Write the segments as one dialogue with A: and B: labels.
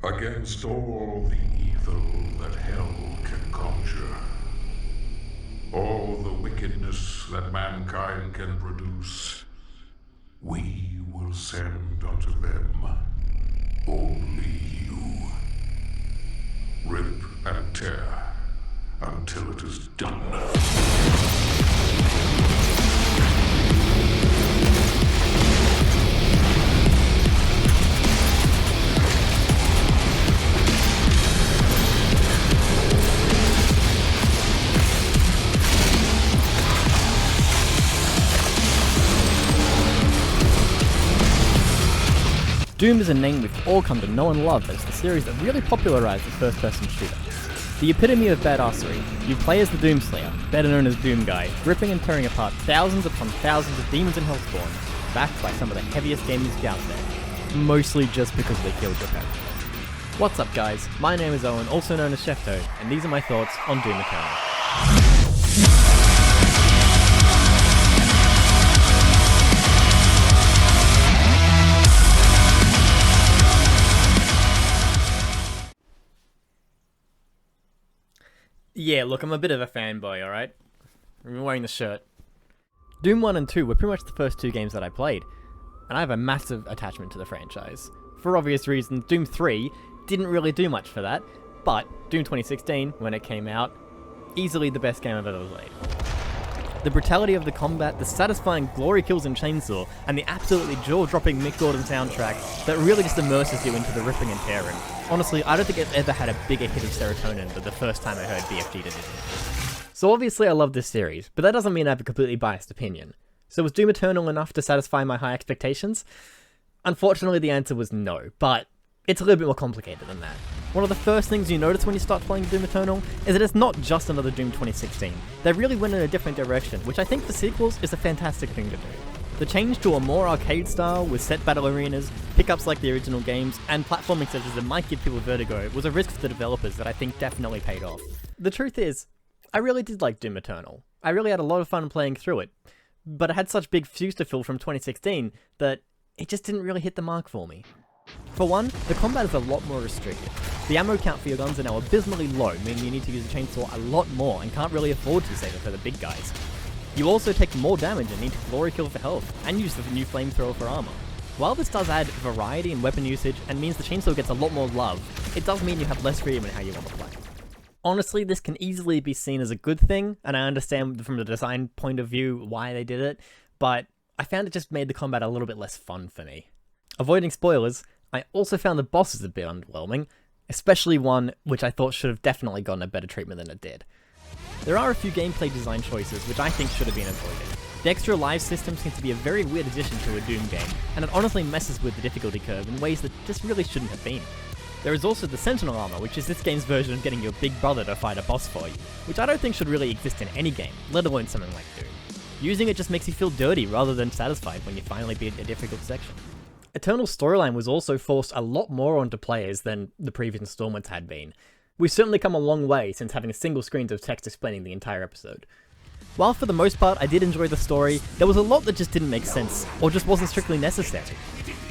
A: against all the evil that hell can conjure, all the wickedness that mankind can produce, we will send unto them only you. Rip and tear until it is done.
B: Doom is a name we've all come to know and love as the series that really popularised the first-person shooter. The epitome of badassery, you play as the Doomslayer, better known as Doom Guy, ripping and tearing apart thousands upon thousands of demons and hellspawn, backed by some of the heaviest game music out there, mostly just because they killed your parents. What's up guys, my name is Owen, also known as Cheftoad, and these are my thoughts on Doom Eternal. Yeah, look, I'm a bit of a fanboy, alright? I'm wearing the shirt. Doom 1 and 2 were pretty much the first two games that I played, and I have a massive attachment to the franchise. For obvious reasons, Doom 3 didn't really do much for that, but Doom 2016, when it came out, easily the best game I've ever played. The brutality of the combat, the satisfying glory kills and chainsaw, and the absolutely jaw-dropping Mick Gordon soundtrack that really just immerses you into the ripping and tearing. Honestly, I don't think I've ever had a bigger hit of serotonin than the first time I heard BFG did it. So obviously I love this series, but that doesn't mean I have a completely biased opinion. So was Doom Eternal enough to satisfy my high expectations? Unfortunately the answer was no, but it's a little bit more complicated than that. One of the first things you notice when you start playing Doom Eternal is that it's not just another Doom 2016. They really went in a different direction, which I think for sequels is a fantastic thing to do. The change to a more arcade style with set battle arenas, pickups like the original games, and platforming such as that might give people vertigo was a risk for the developers that I think definitely paid off. The truth is, I really did like Doom Eternal. I really had a lot of fun playing through it, but it had such big shoes to fill from 2016 that it just didn't really hit the mark for me. For one, the combat is a lot more restricted. The ammo count for your guns are now abysmally low, meaning you need to use a chainsaw a lot more and can't really afford to save it for the big guys. You also take more damage and need to glory kill for health, and use the new flamethrower for armour. While this does add variety in weapon usage and means the chainsaw gets a lot more love, it does mean you have less freedom in how you want to play. Honestly, this can easily be seen as a good thing, and I understand from the design point of view why they did it, but I found it just made the combat a little bit less fun for me. Avoiding spoilers, I also found the bosses a bit underwhelming, especially one which I thought should have definitely gotten a better treatment than it did. There are a few gameplay design choices which I think should have been avoided. The extra live system seems to be a very weird addition to a Doom game, and it honestly messes with the difficulty curve in ways that just really shouldn't have been. There is also the Sentinel armor, which is this game's version of getting your big brother to fight a boss for you, which I don't think should really exist in any game, let alone something like Doom. Using it just makes you feel dirty rather than satisfied when you finally beat a difficult section. Eternal's storyline was also forced a lot more onto players than the previous installments had been. We've certainly come a long way since having single screens of text explaining the entire episode. While for the most part I did enjoy the story, there was a lot that just didn't make sense, or just wasn't strictly necessary.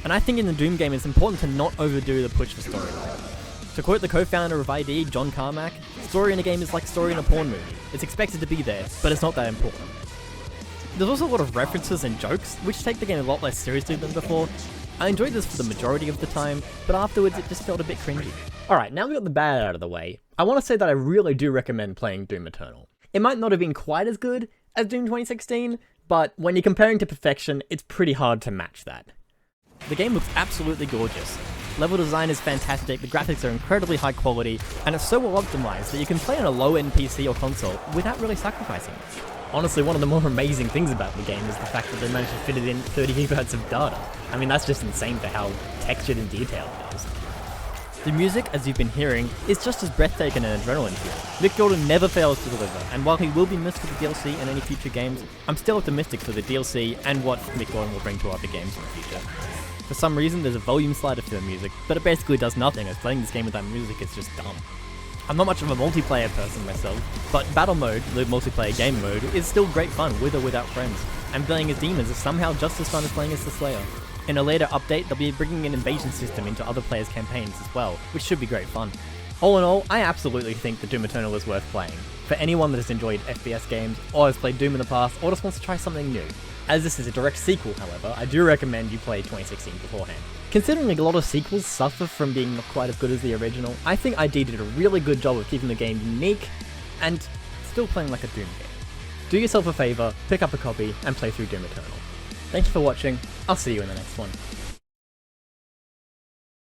B: And I think in the Doom game it's important to not overdo the push for storyline. To quote the co-founder of ID, John Carmack, story in a game is like story in a porn movie. It's expected to be there, but it's not that important. There's also a lot of references and jokes, which take the game a lot less seriously than before. I enjoyed this for the majority of the time, but afterwards it just felt a bit cringy. Alright, now we got the bad out of the way, I want to say that I really do recommend playing Doom Eternal. It might not have been quite as good as Doom 2016, but when you're comparing to perfection, it's pretty hard to match that. The game looks absolutely gorgeous. Level design is fantastic, the graphics are incredibly high quality, and it's so well optimized that you can play on a low-end PC or console without really sacrificing much. Honestly, one of the more amazing things about the game is the fact that they managed to fit it in 30 GB of data. I mean, that's just insane for how textured and detailed it is. The music, as you've been hearing, is just as breathtaking and adrenaline-fueled. Mick Gordon never fails to deliver, and while he will be missed for the DLC and any future games, I'm still optimistic for the DLC and what Mick Gordon will bring to other games in the future. For some reason, there's a volume slider for the music, but it basically does nothing, as playing this game without music is just dumb. I'm not much of a multiplayer person myself, but battle mode, the multiplayer game mode, is still great fun with or without friends, and playing as demons is somehow just as fun as playing as the Slayer. In a later update, they'll be bringing an invasion system into other players' campaigns as well, which should be great fun. All in all, I absolutely think that Doom Eternal is worth playing, for anyone that has enjoyed FPS games, or has played Doom in the past, or just wants to try something new. As this is a direct sequel, however, I do recommend you play 2016 beforehand. Considering a lot of sequels suffer from being not quite as good as the original, I think ID did a really good job of keeping the game unique, and still playing like a Doom game. Do yourself a favour, pick up a copy, and play through Doom Eternal. Thank you for watching, I'll see you in the next one.